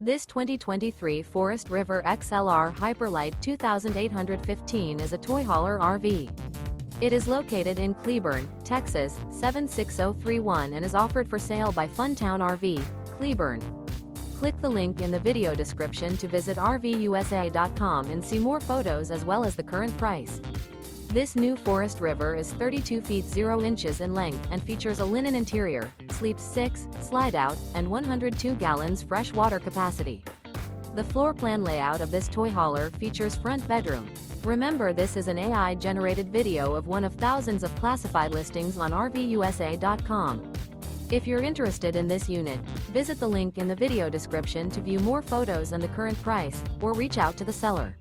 This 2023 Forest River XLR Hyperlite 2815 is a toy hauler RV. It is located in Cleburne, Texas, 76031 and is offered for sale by Funtown RV, Cleburne. Click the link in the video description to visit RVUSA.com and see more photos as well as the current price. This new Forest River is 32 feet 0 inches in length and features a linen interior, sleeps 6, slide-out, and 102 gallons fresh water capacity. The floor plan layout of this toy hauler features front bedroom. Remember, this is an AI-generated video of one of thousands of classified listings on RVUSA.com. If you're interested in this unit, visit the link in the video description to view more photos and the current price, or reach out to the seller.